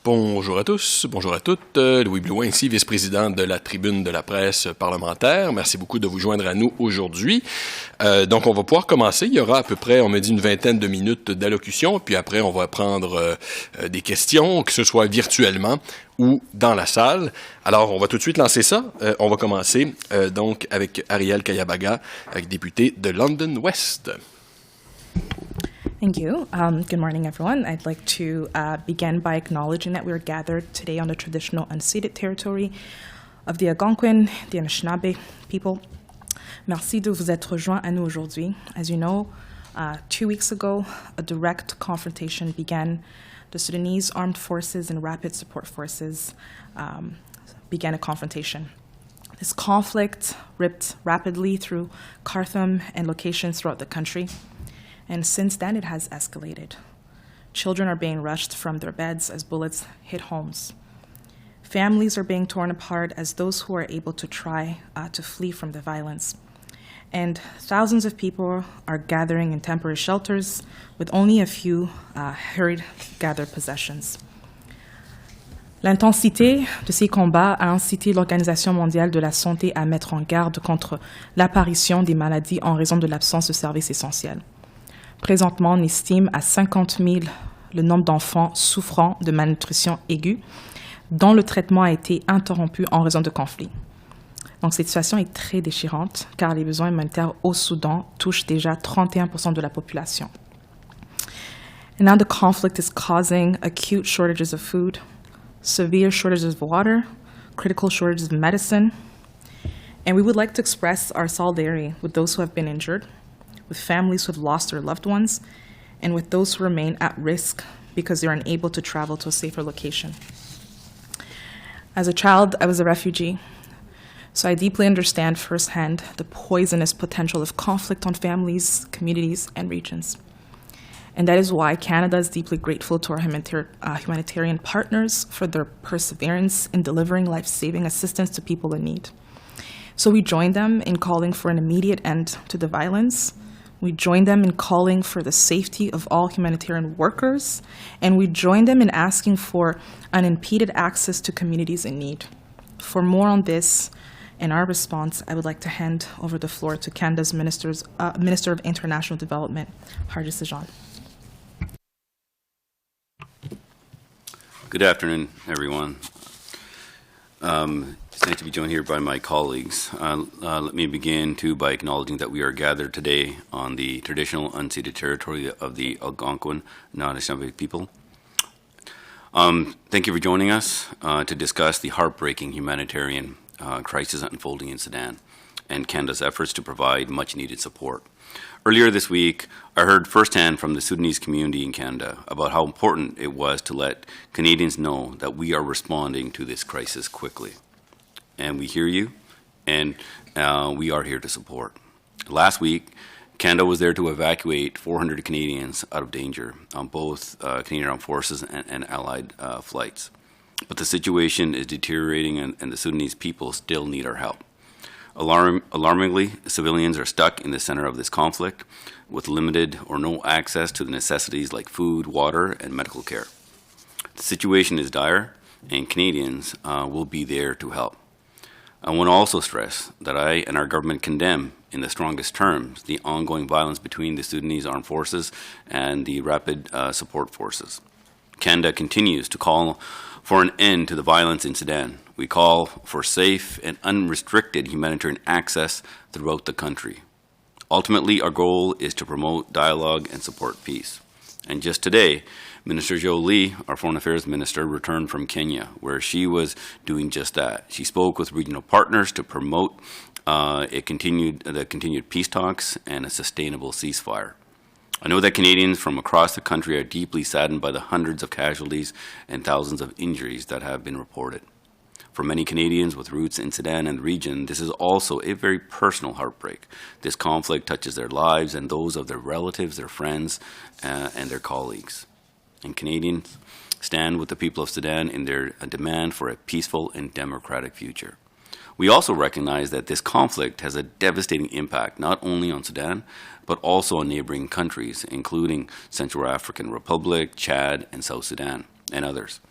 Bonjour à tous, bonjour à toutes. Louis Blouin ici, vice-président de la tribune de la presse parlementaire. Merci beaucoup de vous joindre à nous aujourd'hui. Donc, on va pouvoir commencer. Il y aura à peu près, on me dit, une vingtaine de minutes d'allocution. Puis après, on va prendre des questions, que ce soit virtuellement ou dans la salle. Alors, on va tout de suite lancer ça. On va commencer donc avec Arielle Kayabaga, députée de London West. Thank you. Good morning, everyone. I'd like to begin by acknowledging that we are gathered today on the traditional unceded territory of the Algonquin, the Anishinaabe people. Merci de vous être rejoints à nous aujourd'hui. As you know, 2 weeks ago, a direct confrontation began. The Sudanese Armed Forces and Rapid Support Forces began a confrontation. This conflict ripped rapidly through Khartoum and locations throughout the country. And since then, it has escalated. Children are being rushed from their beds as bullets hit homes. Families are being torn apart as those who are able to try to flee from the violence. And thousands of people are gathering in temporary shelters with only a few hurried gathered possessions. L'intensité de ces combats a incité l'Organisation mondiale de la santé à mettre en garde contre l'apparition des maladies en raison de l'absence de services essentiels. Présentement, on estime à 50 000 le nombre d'enfants souffrant de malnutrition aiguë, dont le traitement a été interrompu en raison de conflits. Donc, cette situation est très déchirante, car les besoins humanitaires au Soudan touchent déjà 31% de la population. And now the conflict is causing acute shortages of food, severe shortages of water, critical shortages of medicine. And we would like to express our solidarity with those who have been injured, with families who have lost their loved ones, and with those who remain at risk because they're unable to travel to a safer location. As a child, I was a refugee, so I deeply understand firsthand the poisonous potential of conflict on families, communities, and regions. And that is why Canada is deeply grateful to our humanitarian partners for their perseverance in delivering life-saving assistance to people in need. So we join them in calling for an immediate end to the violence. We join them in calling for the safety of all humanitarian workers, and we join them in asking for unimpeded access to communities in need. For more on this and our response, I would like to hand over the floor to Canada's Minister of International Development, Harjit Sajjan. Good afternoon, everyone. It's nice to be joined here by my colleagues. Let me begin, too, by acknowledging that we are gathered today on the traditional unceded territory of the Algonquin Anishinaabe people. Thank you for joining us to discuss the heartbreaking humanitarian crisis unfolding in Sudan and Canada's efforts to provide much-needed support. Earlier this week, I heard firsthand from the Sudanese community in Canada about how important it was to let Canadians know that we are responding to this crisis quickly. And we hear you, and we are here to support. Last week, Canada was there to evacuate 400 Canadians out of danger on both Canadian Armed Forces and Allied flights. But the situation is deteriorating, and the Sudanese people still need our help. Alarmingly, civilians are stuck in the center of this conflict with limited or no access to the necessities like food, water, and medical care. The situation is dire, and Canadians will be there to help. I want to also stress that I and our government condemn in the strongest terms the ongoing violence between the Sudanese Armed Forces and the Rapid Support Forces. Canada continues to call for an end to the violence in Sudan. We call for safe and unrestricted humanitarian access throughout the country. Ultimately, our goal is to promote dialogue and support peace. And just today, Minister Jolie, our Foreign Affairs Minister, returned from Kenya, where she was doing just that. She spoke with regional partners to promote the continued peace talks and a sustainable ceasefire. I know that Canadians from across the country are deeply saddened by the hundreds of casualties and thousands of injuries that have been reported. For many Canadians with roots in Sudan and the region, this is also a very personal heartbreak. This conflict touches their lives and those of their relatives, their friends, and their colleagues. And Canadians stand with the people of Sudan in their demand for a peaceful and democratic future. We also recognize that this conflict has a devastating impact not only on Sudan, but also on neighboring countries, including Central African Republic, Chad, and South Sudan, and others.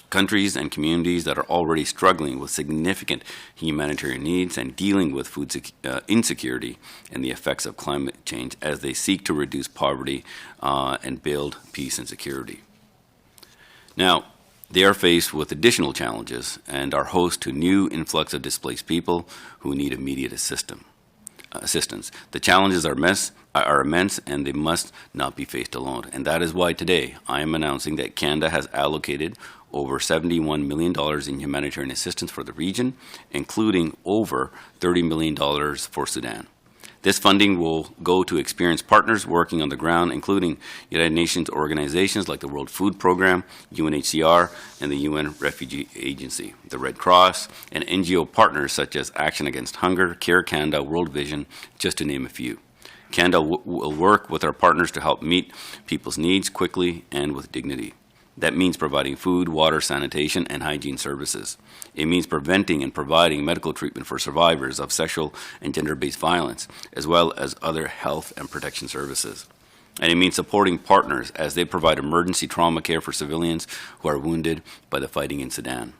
countries and communities that are already struggling with significant humanitarian needs and dealing with food insecurity and the effects of climate change as they seek to reduce poverty and build peace and security. Now, they are faced with additional challenges and are host to new influx of displaced people who need immediate assistance. The challenges are immense and they must not be faced alone. And that is why today I am announcing that Canada has allocated over $71 million in humanitarian assistance for the region, including over $30 million for Sudan. This funding will go to experienced partners working on the ground, including United Nations organizations like the World Food Program, UNHCR, and the UN Refugee Agency, the Red Cross, and NGO partners such as Action Against Hunger, Care Canada, World Vision, just to name a few. Canada will work with our partners to help meet people's needs quickly and with dignity. That means providing food, water, sanitation, and hygiene services. It means preventing and providing medical treatment for survivors of sexual and gender-based violence, as well as other health and protection services. And it means supporting partners as they provide emergency trauma care for civilians who are wounded by the fighting in Sudan.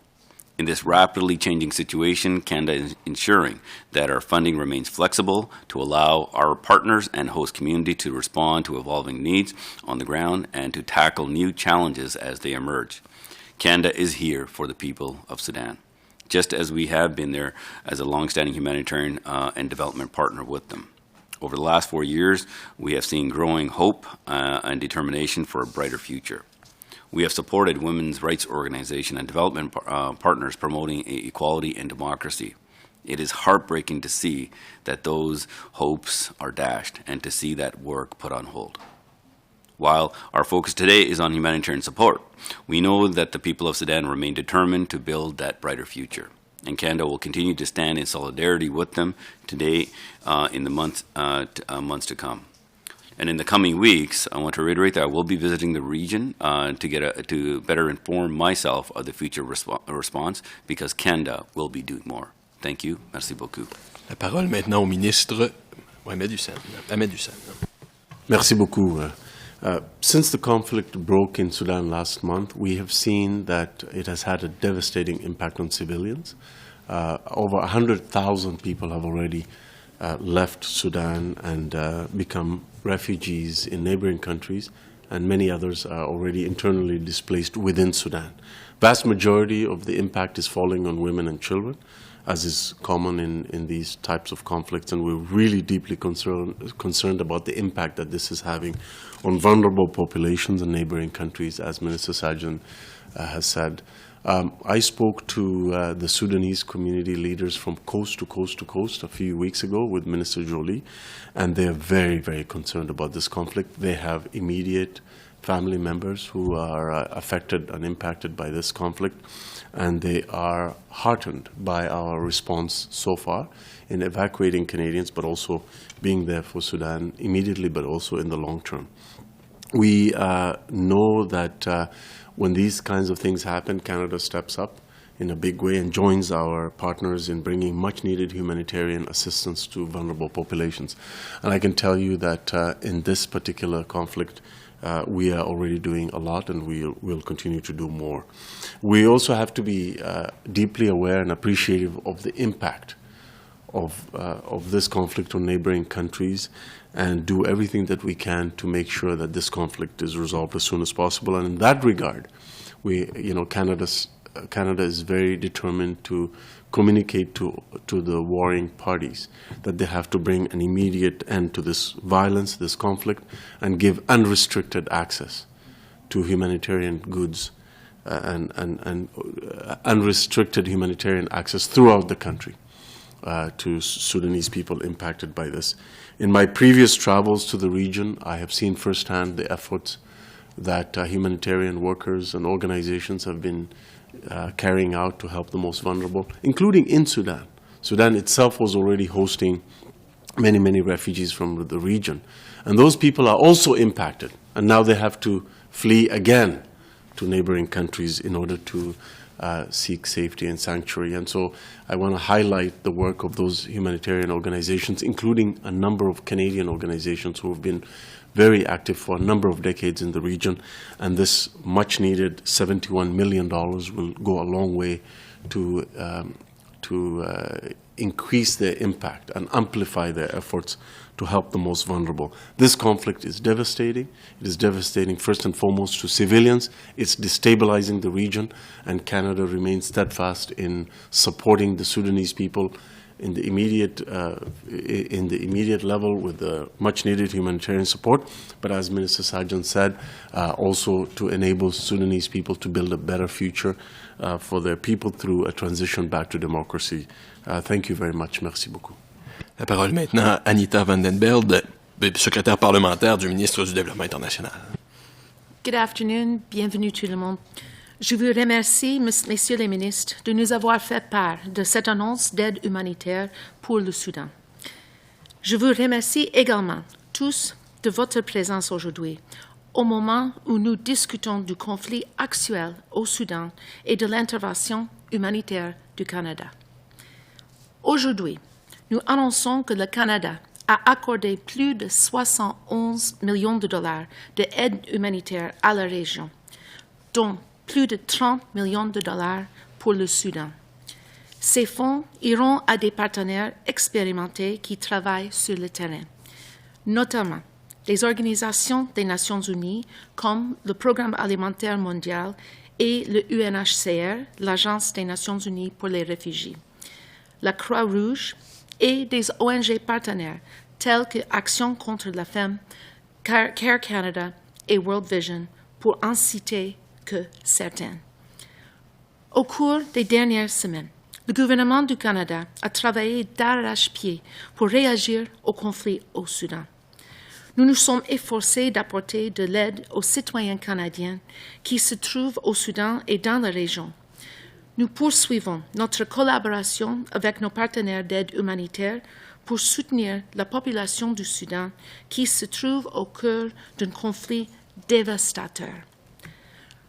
In this rapidly changing situation, Canada is ensuring that our funding remains flexible to allow our partners and host community to respond to evolving needs on the ground and to tackle new challenges as they emerge. Canada is here for the people of Sudan, just as we have been there as a long-standing humanitarian and development partner with them. Over the last 4 years, we have seen growing hope and determination for a brighter future. We have supported women's rights organizations and development partners promoting equality and democracy. It is heartbreaking to see that those hopes are dashed and to see that work put on hold. While our focus today is on humanitarian support, we know that the people of Sudan remain determined to build that brighter future. And Canada will continue to stand in solidarity with them today in the months to come. And in the coming weeks, I want to reiterate that I will be visiting the region to better inform myself of the future response, because Canada will be doing more. Thank you. Merci beaucoup. La parole maintenant au ministre Ahmed. Merci beaucoup. Since the conflict broke in Sudan last month, we have seen that it has had a devastating impact on civilians. Over 100,000 people have already left Sudan and become refugees in neighboring countries, and many others are already internally displaced within Sudan. Vast majority of the impact is falling on women and children, as is common in these types of conflicts, and we're really deeply concerned about the impact that this is having on vulnerable populations in neighboring countries, as Minister Sajjan has said. I spoke to the Sudanese community leaders from coast to coast to coast a few weeks ago with Minister Jolie, and they're very, very concerned about this conflict. They have immediate family members who are affected and impacted by this conflict, and they are heartened by our response so far in evacuating Canadians, but also being there for Sudan immediately, but also in the long term. We know that when these kinds of things happen, Canada steps up in a big way and joins our partners in bringing much-needed humanitarian assistance to vulnerable populations. And I can tell you that in this particular conflict, we are already doing a lot, and we will continue to do more. We also have to be deeply aware and appreciative of the impact of this conflict on neighboring countries, and do everything that we can to make sure that this conflict is resolved as soon as possible. And in that regard, Canada is very determined to communicate to the warring parties that they have to bring an immediate end to this violence, this conflict, and give unrestricted access to humanitarian goods and unrestricted humanitarian access throughout the country to Sudanese people impacted by this. In my previous travels to the region, I have seen firsthand the efforts that humanitarian workers and organizations have been carrying out to help the most vulnerable, including in Sudan. Sudan itself was already hosting many, many refugees from the region. And those people are also impacted. And now they have to flee again to neighboring countries in order to seek safety and sanctuary. And so I want to highlight the work of those humanitarian organizations, including a number of Canadian organizations who have been very active for a number of decades in the region, and this much-needed $71 million will go a long way to increase their impact and amplify their efforts to help the most vulnerable. This conflict is devastating. It is devastating first and foremost to civilians. It's destabilizing the region, and Canada remains steadfast in supporting the Sudanese people in the immediate level with the much-needed humanitarian support, but as Minister Sajjan said, also to enable Sudanese people to build a better future for their people through a transition back to democracy. Thank you very much. Merci beaucoup. La parole maintenant à Anita Vandenbeld, secrétaire parlementaire du ministre du Développement international. Good afternoon, bienvenue tout le monde. Je vous remercie, messieurs les ministres, de nous avoir fait part de cette annonce d'aide humanitaire pour le Soudan. Je vous remercie également tous de votre présence aujourd'hui, au moment où nous discutons du conflit actuel au Soudan et de l'intervention humanitaire du Canada. Aujourd'hui, nous annonçons que le Canada a accordé plus de 71 millions de dollars d'aide humanitaire à la région, dont plus de 30 millions de dollars pour le Soudan. Ces fonds iront à des partenaires expérimentés qui travaillent sur le terrain, notamment les organisations des Nations Unies comme le Programme alimentaire mondial et le UNHCR, l'Agence des Nations Unies pour les réfugiés, la Croix-Rouge et des ONG partenaires tels que Action contre la faim, Care Canada et World Vision, pour en citer que certains. Au cours des dernières semaines, le gouvernement du Canada a travaillé d'arrache-pied pour réagir au conflit au Soudan. Nous nous sommes efforcés d'apporter de l'aide aux citoyens canadiens qui se trouvent au Soudan et dans la région. Nous poursuivons notre collaboration avec nos partenaires d'aide humanitaire pour soutenir la population du Soudan qui se trouve au cœur d'un conflit dévastateur.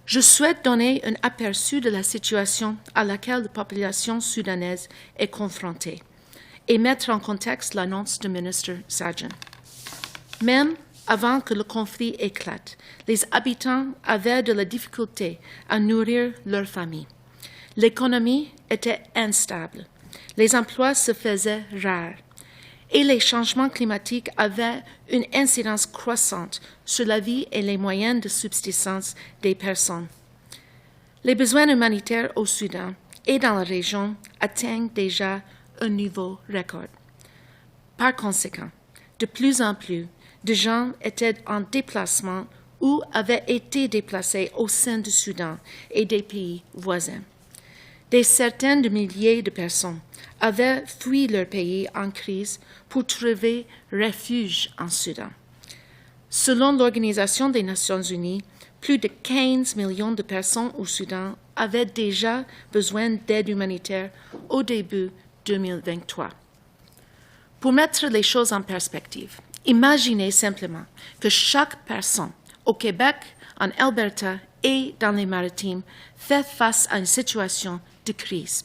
Je souhaite donner un aperçu de la situation à laquelle la population soudanaise est confrontée et mettre en contexte l'annonce du ministre Sajjan. Même avant que le conflit éclate, les habitants avaient de la difficulté à nourrir leur famille. L'économie était instable, les emplois se faisaient rares et les changements climatiques avaient une incidence croissante sur la vie et les moyens de subsistance des personnes. Les besoins humanitaires au Soudan et dans la région atteignent déjà un niveau record. Par conséquent, de plus en plus de gens étaient en déplacement ou avaient été déplacés au sein du Soudan et des pays voisins. Des centaines de milliers de personnes avaient fui leur pays en crise pour trouver refuge en Soudan. Selon l'Organisation des Nations Unies, plus de 15 millions de personnes au Soudan avaient déjà besoin d'aide humanitaire au début 2023. Pour mettre les choses en perspective, imaginez simplement que chaque personne au Québec, en Alberta et dans les Maritimes fait face à une situation de crise.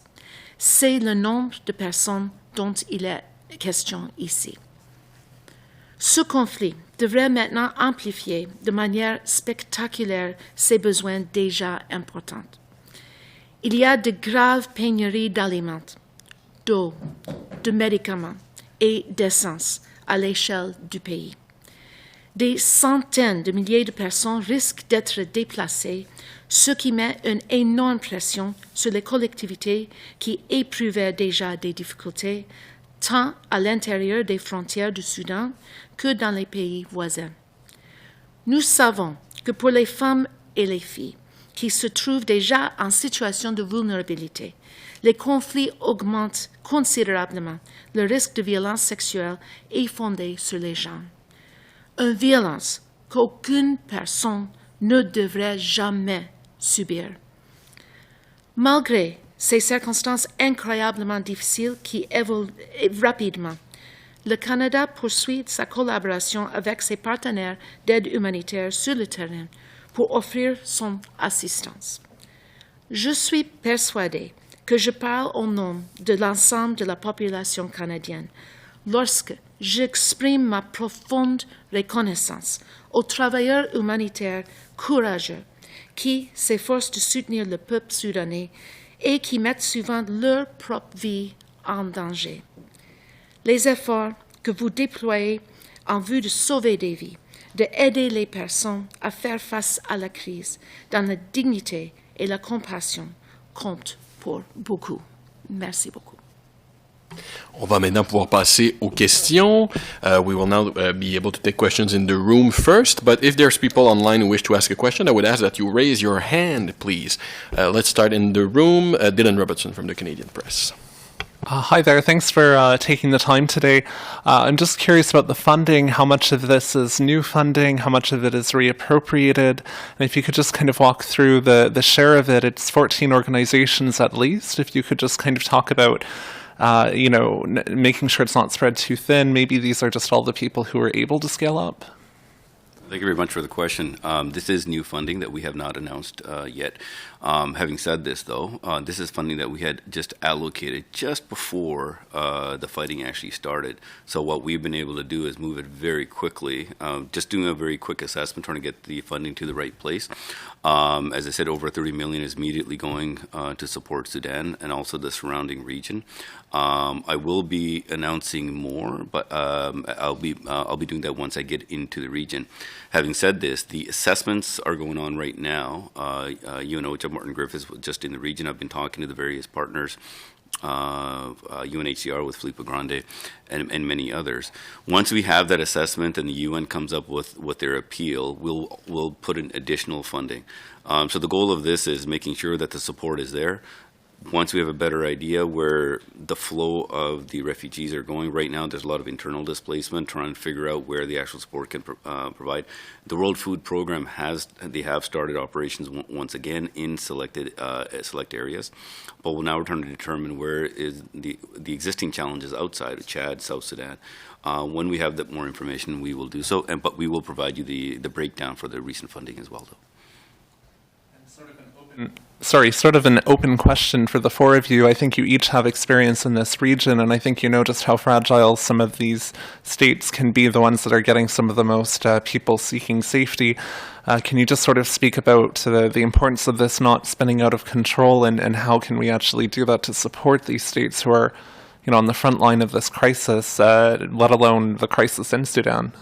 C'est le nombre de personnes dont il est question ici. Ce conflit devrait maintenant amplifier de manière spectaculaire ces besoins déjà importants. Il y a de graves pénuries d'aliments, d'eau, de médicaments et d'essence à l'échelle du pays. Des centaines de milliers de personnes risquent d'être déplacées, ce qui met une énorme pression sur les collectivités qui éprouvaient déjà des difficultés, tant à l'intérieur des frontières du Soudan que dans les pays voisins. Nous savons que pour les femmes et les filles qui se trouvent déjà en situation de vulnérabilité, les conflits augmentent considérablement le risque de violence sexuelle et fondée sur les genres. Une violence qu'aucune personne ne devrait jamais subir. Malgré ces circonstances incroyablement difficiles qui évoluent rapidement, le Canada poursuit sa collaboration avec ses partenaires d'aide humanitaire sur le terrain pour offrir son assistance. Je suis persuadée que je parle au nom de l'ensemble de la population canadienne lorsque j'exprime ma profonde reconnaissance aux travailleurs humanitaires courageux qui s'efforcent de soutenir le peuple soudanais et qui mettent souvent leur propre vie en danger. Les efforts que vous déployez en vue de sauver des vies, d'aider les personnes à faire face à la crise dans la dignité et la compassion comptent pour beaucoup. Merci beaucoup. On va maintenant pouvoir passer aux questions. We will now be able to take questions in the room first, but if there's people online who wish to ask a question, I would ask that you raise your hand, please. Let's start in the room. Dylan Robertson from the Canadian Press. Hi there. Thanks for taking the time today. I'm just curious about the funding. How much of this is new funding? How much of it is reappropriated? And if you could just kind of walk through the share of it. It's 14 organizations at least. If you could just kind of talk about, making sure it's not spread too thin. Maybe these are just all the people who are able to scale up. Thank you very much for the question. This is new funding that we have not announced yet. Having said this, though, this is funding that we had just allocated just before the fighting actually started. So what we've been able to do is move it very quickly, just doing a very quick assessment, trying to get the funding to the right place. As I said, over $30 million is immediately going to support Sudan and also the surrounding region. I will be announcing more, but I'll be doing that once I get into the region. Having said this, the assessments are going on right now. UNOCHA Martin Griffiths was just in the region. I've been talking to the various partners, UNHCR with Filippo Grande, and many others. Once we have that assessment and the UN comes up with their appeal, we'll put in additional funding. So the goal of this is making sure that the support is there. Once we have a better idea where the flow of the refugees are going, right now there's a lot of internal displacement, trying to figure out where the actual support can provide. The World Food Program have started operations once again in select areas, but now we're trying to determine where is the existing challenges outside of Chad, South Sudan. When we have more information, we will do so, but we will provide you the breakdown for the recent funding as well, though. Sort of an open question for the four of you. I think you each have experience in this region, and I think you know just how fragile some of these states can be, the ones that are getting some of the most people seeking safety. Can you just sort of speak about the importance of this not spinning out of control, and how can we actually do that to support these states who are, on the front line of this crisis, let alone the crisis in Sudan?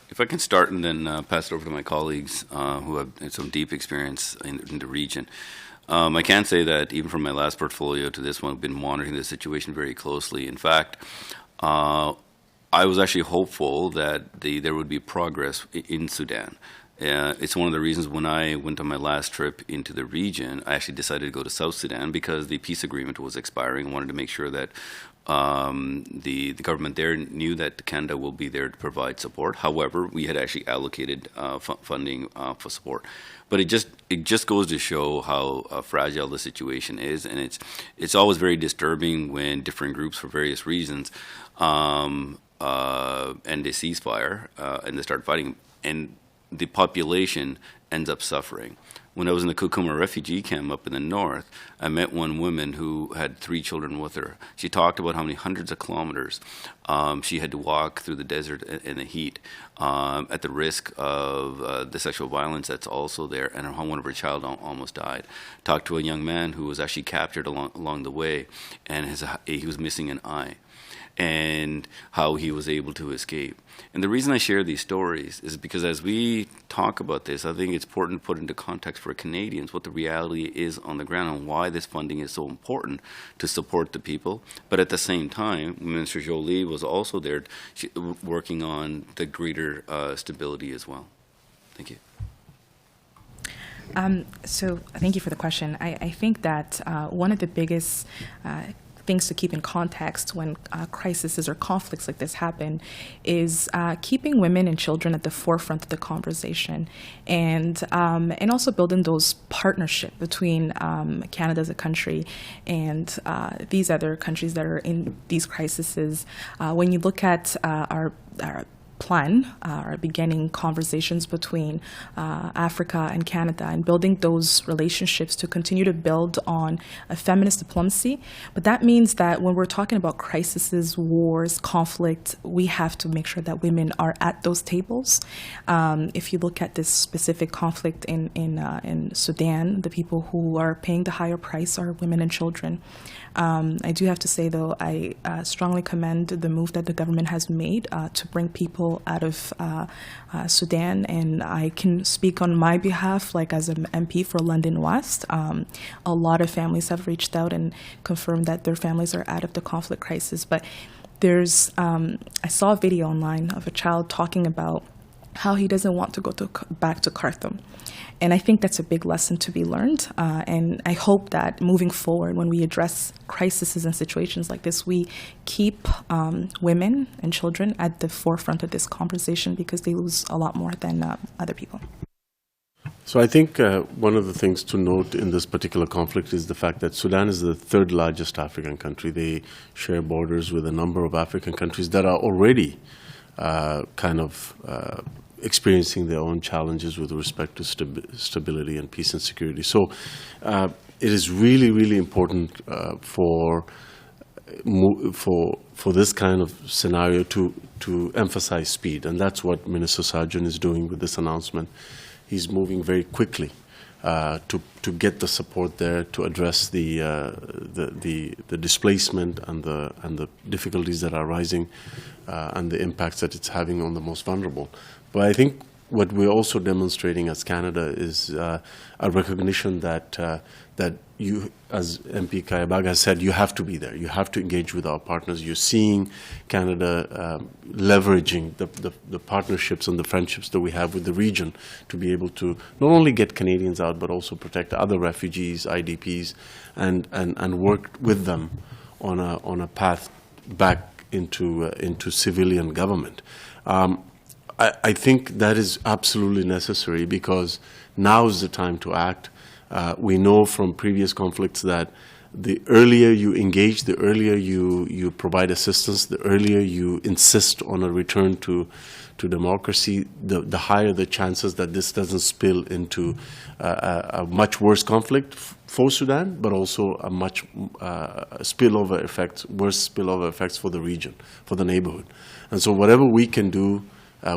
If I can start and then pass it over to my colleagues who have some deep experience in the region. I can say that even from my last portfolio to this one, I've been monitoring the situation very closely. In fact, I was actually hopeful that there would be progress in Sudan. It's one of the reasons when I went on my last trip into the region, I actually decided to go to South Sudan because the peace agreement was expiring. I wanted to make sure that the government there knew that Canada will be there to provide support. However, we had actually allocated funding for support. But it just goes to show how fragile the situation is, and it's always very disturbing when different groups, for various reasons, end a ceasefire and they start fighting, and the population ends up suffering. When I was in the Kukuma refugee camp up in the north, I met one woman who had 3 children with her. She talked about how many hundreds of kilometers she had to walk through the desert in the heat at the risk of the sexual violence that's also there, and how one of her child almost died. Talked to a young man who was actually captured along the way, and he was missing an eye, and how he was able to escape. And the reason I share these stories is because as we talk about this, I think it's important to put into context for Canadians what the reality is on the ground and why this funding is so important to support the people. But at the same time, Minister Jolie was also there working on the greater stability as well. Thank you. So thank you for the question. I think that one of the biggest things to keep in context when crises or conflicts like this happen is keeping women and children at the forefront of the conversation, and also building those partnerships between Canada as a country and these other countries that are in these crises. When you look at our plan, are beginning conversations between Africa and Canada and building those relationships to continue to build on a feminist diplomacy. But that means that when we're talking about crises, wars, conflict, we have to make sure that women are at those tables. If you look at this specific conflict in Sudan, the people who are paying the higher price are women and children. I do have to say, though, I strongly commend the move that the government has made to bring people out of Sudan, and I can speak on my behalf, like as an MP for London West. A lot of families have reached out and confirmed that their families are out of the conflict crisis. But there's, I saw a video online of a child talking about how he doesn't want to go back to Khartoum. And I think that's a big lesson to be learned. And I hope that moving forward, when we address crises and situations like this, we keep women and children at the forefront of this conversation, because they lose a lot more than other people. So I think one of the things to note in this particular conflict is the fact that Sudan is the third largest African country. They share borders with a number of African countries that are already experiencing their own challenges with respect to stability and peace and security. So it is really, really important for this kind of scenario to emphasize speed, and that's what Minister Sajjan is doing with this announcement. He's moving very quickly to get the support there to address the displacement and the difficulties that are rising and the impacts that it's having on the most vulnerable. But I think what we're also demonstrating as Canada is a recognition that you, as MP Kayabaga has said, you have to be there. You have to engage with our partners. You're seeing Canada leveraging the partnerships and the friendships that we have with the region to be able to not only get Canadians out, but also protect other refugees, IDPs, and work with them on a path back into civilian government. I think that is absolutely necessary, because now is the time to act. We know from previous conflicts that the earlier you engage, the earlier you provide assistance, the earlier you insist on a return to democracy, the higher the chances that this doesn't spill into a much worse conflict for Sudan, but also a much worse spillover effects for the region, for the neighborhood. And so whatever we can do,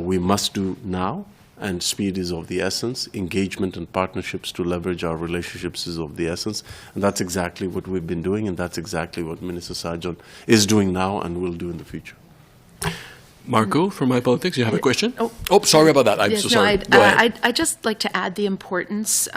we must do now, and speed is of the essence. Engagement and partnerships to leverage our relationships is of the essence, and that's exactly what we've been doing, and that's exactly what Minister Sajjan is doing now and will do in the future. Marco from My Politics, you have a question? Oh, sorry about that. I'm so sorry. Go ahead. I'd just like to add the importance,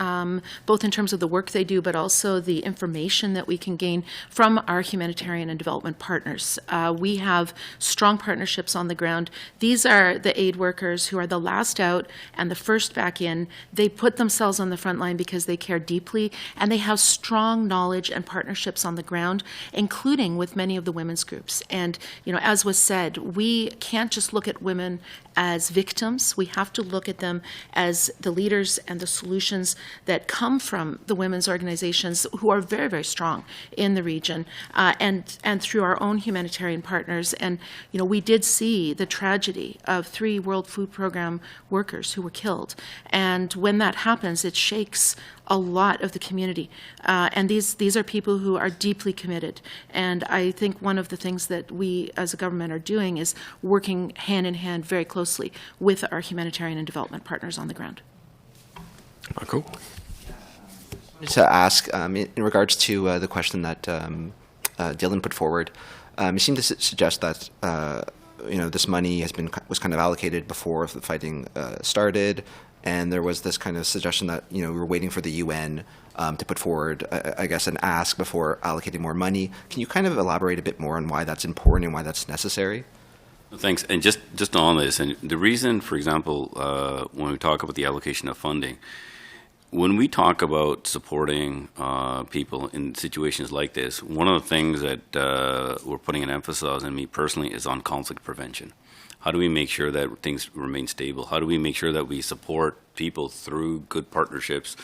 both in terms of the work they do, but also the information that we can gain from our humanitarian and development partners. We have strong partnerships on the ground. These are the aid workers who are the last out and the first back in. They put themselves on the front line because they care deeply, and they have strong knowledge and partnerships on the ground, including with many of the women's groups. And, as was said, we can't just look at women as victims. We have to look at them as the leaders and the solutions that come from the women's organizations, who are very, very strong in the region, and through our own humanitarian partners. And, we did see the tragedy of 3 World Food Program workers who were killed. And when that happens, it shakes a lot of the community. And these are people who are deeply committed. And I think one of the things that we as a government are doing is working hand in hand very closely with our humanitarian and development partners on the ground. Marco? To ask, in regards to the question that Dylan put forward, it seemed to suggest that this money was kind of allocated before the fighting started, and there was this kind of suggestion that we were waiting for the UN to put forward, I guess, an ask before allocating more money. Can you kind of elaborate a bit more on why that's important and why that's necessary? Thanks. And just on this, and the reason, for example, when we talk about the allocation of funding, when we talk about supporting people in situations like this, one of the things that we're putting an emphasis on, and me personally, is on conflict prevention. How do we make sure that things remain stable? How do we make sure that we support people through good partnerships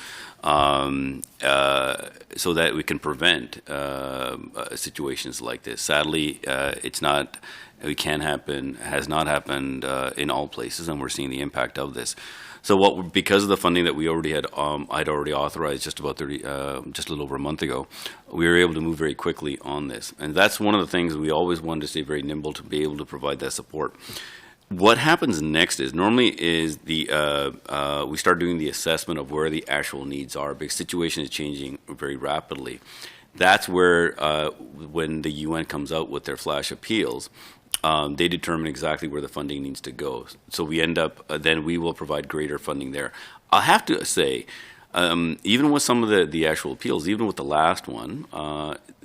so that we can prevent situations like this? Sadly, it's not. It has not happened in all places, and we're seeing the impact of this. So because of the funding that we already had, I'd already authorized just a little over a month ago, we were able to move very quickly on this. And that's one of the things we always wanted to stay very nimble to be able to provide that support. What happens next is we start doing the assessment of where the actual needs are, because the situation is changing very rapidly. That's where when the UN comes out with their flash appeals, they determine exactly where the funding needs to go. So we end up, then we will provide greater funding there. I'll have to say, even with some of the actual appeals, even with the last one,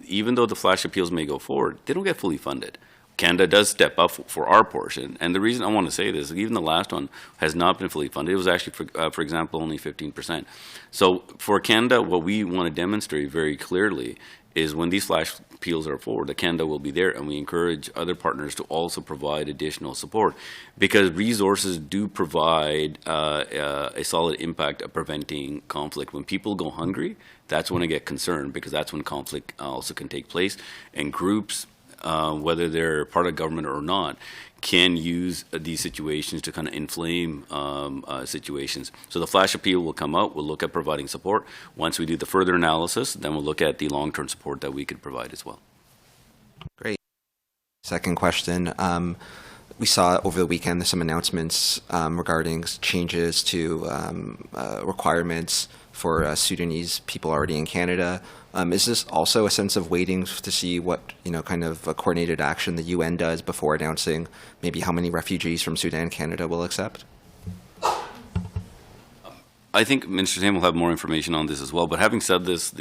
even though the flash appeals may go forward, they don't get fully funded. Canada does step up for our portion. And the reason I want to say this is even the last one has not been fully funded. It was actually, for example, only 15%. So for Canada, what we want to demonstrate very clearly is when these flash appeals are forward, that Canada will be there, and we encourage other partners to also provide additional support, because resources do provide a solid impact of preventing conflict. When people go hungry, that's when I get concerned, because that's when conflict also can take place, and groups, whether they're part of government or not, can use these situations to kind of inflame situations. So the flash appeal will come out. We'll look at providing support. Once we do the further analysis, then we'll look at the long-term support that we could provide as well. Great. Second question. We saw over the weekend some announcements regarding changes to requirements for Sudanese people already in Canada. Is this also a sense of waiting to see what kind of a coordinated action the UN does before announcing maybe how many refugees from Sudan Canada will accept? I think Minister Sam will have more information on this as well. But having said this,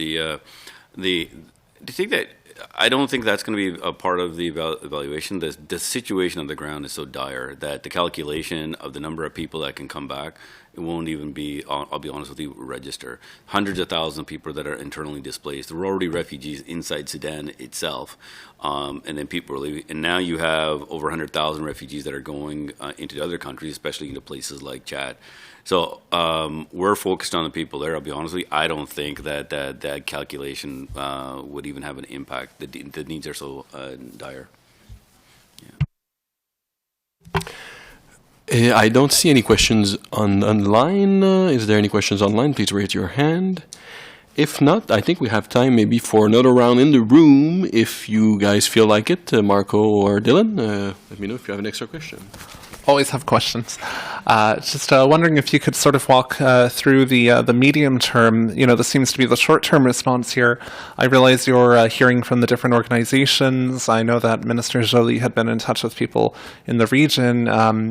I don't think that's going to be a part of the evaluation. The situation on the ground is so dire that the calculation of the number of people that can come back, it won't even be, I'll be honest with you, register. Hundreds of thousands of people that are internally displaced. There were already refugees inside Sudan itself, and then people are leaving. And now you have over 100,000 refugees that are going into other countries, especially into places like Chad. So we're focused on the people there. I'll be honest with you, I don't think that calculation would even have an impact. The needs are so dire. Yeah. I don't see any questions online. Is there any questions online? Please raise your hand. If not, I think we have time maybe for another round in the room if you guys feel like it. Marco or Dylan, let me know if you have an extra question. Always have questions. Just wondering if you could sort of walk through the medium term. This seems to be the short term response here. I realize you're hearing from the different organizations. I know that Minister Joly had been in touch with people in the region.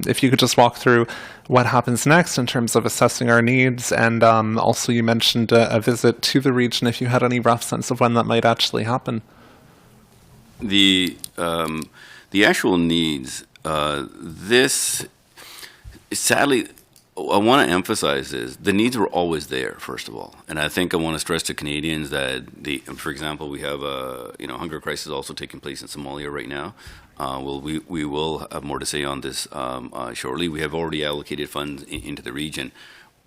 If you could just walk through what happens next in terms of assessing our needs, and also you mentioned a visit to the region. If you had any rough sense of when that might actually happen. The actual needs. This, sadly, I want to emphasize is the needs were always there, first of all. And I think I want to stress to Canadians that, for example, we have a hunger crisis also taking place in Somalia right now. We will have more to say on this shortly. We have already allocated funds into the region.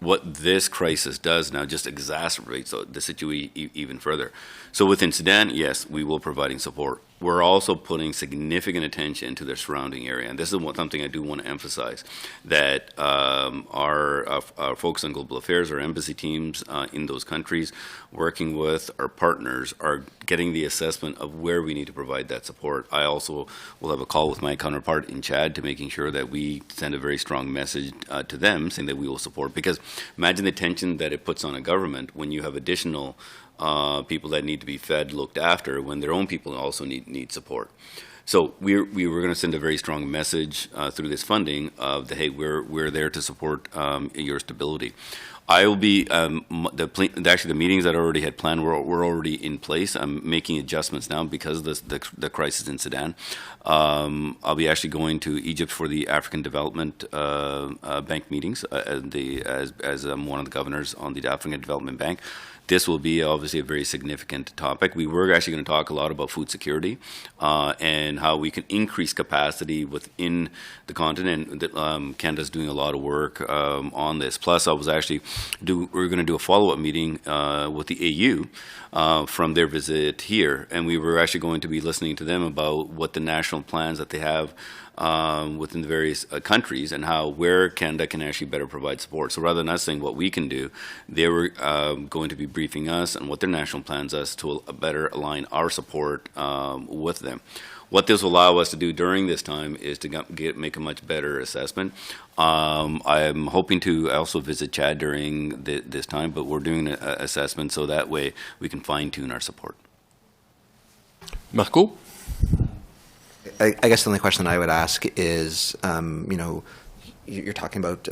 What this crisis does now just exacerbates the situation even further. So within Sudan, yes, we will be providing support. We're also putting significant attention to their surrounding area. And this is something I do want to emphasize, that our folks on global affairs, our embassy teams in those countries, working with our partners, are getting the assessment of where we need to provide that support. I also will have a call with my counterpart in Chad to making sure that we send a very strong message to them saying that we will support. Because imagine the tension that it puts on a government when you have additional people that need to be fed, looked after, when their own people also need support. So we were going to send a very strong message through this funding of hey, we're there to support your stability. I will be actually the meetings that I already had planned were already in place. I'm making adjustments now because of the crisis in Sudan. I'll be actually going to Egypt for the African Development Bank meetings as one of the governors on the African Development Bank. This will be obviously a very significant topic. We were actually going to talk a lot about food security and how we can increase capacity within the continent. Canada's doing a lot of work on this. Plus, we're going to do a follow-up meeting with the AU from their visit here, and we were actually going to be listening to them about what the national plans that they have within the various countries and where Canada can actually better provide support. So rather than us saying what we can do, they were going to be briefing us on what their national plans are to better align our support with them. What this will allow us to do during this time is to make a much better assessment. I'm hoping to also visit Chad during this time, but we're doing an assessment so that way we can fine-tune our support. Marco? I guess the only question I would ask is, you're talking about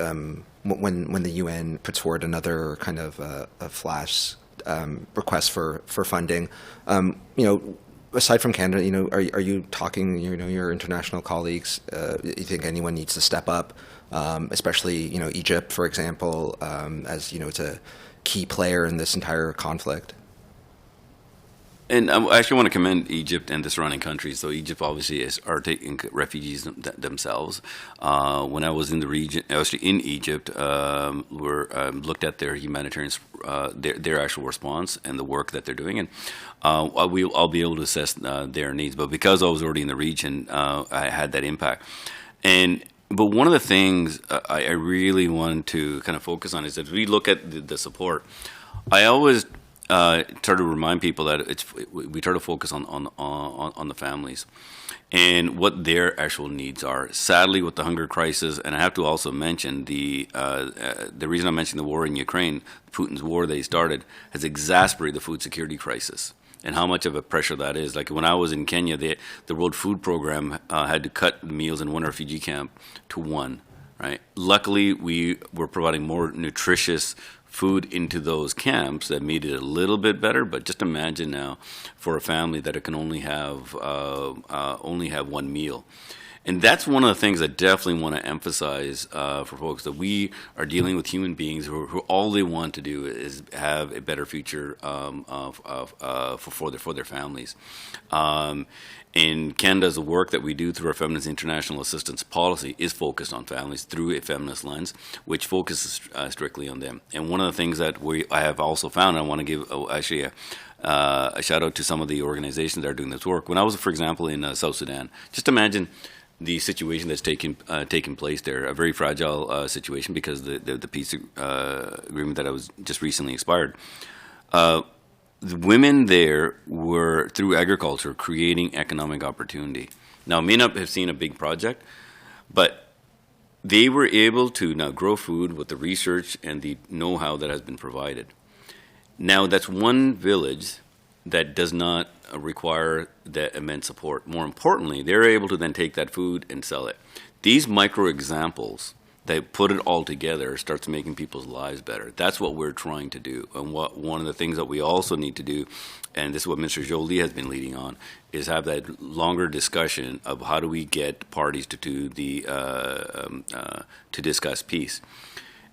when the UN puts forward another kind of a flash request for funding. Aside from Canada, are you talking, your international colleagues? You think anyone needs to step up, especially Egypt, for example, as it's a key player in this entire conflict? And I actually want to commend Egypt and the surrounding countries. So Egypt obviously are taking refugees themselves. When I was in the region, actually in Egypt, we looked at their humanitarian, their actual response and the work that they're doing, and I'll be able to assess their needs. But because I was already in the region, I had that impact. But one of the things I really want to kind of focus on is that we look at the support. I always try to remind people that we try to focus on the families and what their actual needs are. Sadly, with the hunger crisis, and I have to also mention the reason I mentioned the war in Ukraine, Putin's war that he started, has exacerbated the food security crisis and how much of a pressure that is. Like when I was in Kenya, the World Food Program had to cut meals in one refugee camp to one. Right. Luckily, we were providing more nutritious food into those camps that made it a little bit better. But just imagine now for a family that it can only have one meal. And that's one of the things I definitely want to emphasize for folks, that we are dealing with human beings who all they want to do is have a better future for their families. In Canada's work that we do through our Feminist International Assistance Policy is focused on families through a feminist lens, which focuses strictly on them. And one of the things that I have also found, I want to give actually a shout out to some of the organizations that are doing this work. When I was, for example, in South Sudan, just imagine the situation that's taking place there, a very fragile situation because the peace agreement that was just recently expired. The women there were, through agriculture, creating economic opportunity. Now, may not have seen a big project, but they were able to now grow food with the research and the know-how that has been provided. Now, that's one village that does not require that immense support. More importantly, they're able to then take that food and sell it. These micro examples, they put it all together, starts making people's lives better. That's what we're trying to do. And one of the things that we also need to do, and this is what Mr. Jolie has been leading on, is have that longer discussion of how do we get parties to discuss peace.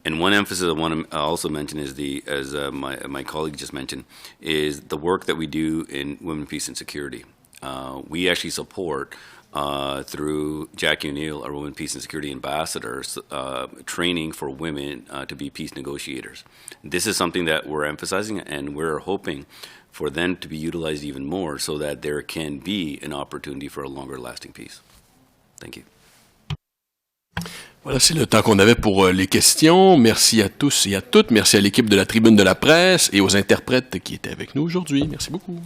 And one emphasis I want to also mention is as my colleague just mentioned, is the work that we do in Women, Peace and Security. We actually support through Jackie O'Neill, our Women, Peace and Security Ambassadors, training for women to be peace negotiators. This is something that we're emphasizing, and we're hoping for them to be utilized even more so that there can be an opportunity for a longer lasting peace. Thank you. Voilà, c'est le temps qu'on avait pour les questions. Merci à tous et à toutes. Merci à l'équipe de la Tribune de la Presse et aux interprètes qui étaient avec nous aujourd'hui. Merci beaucoup.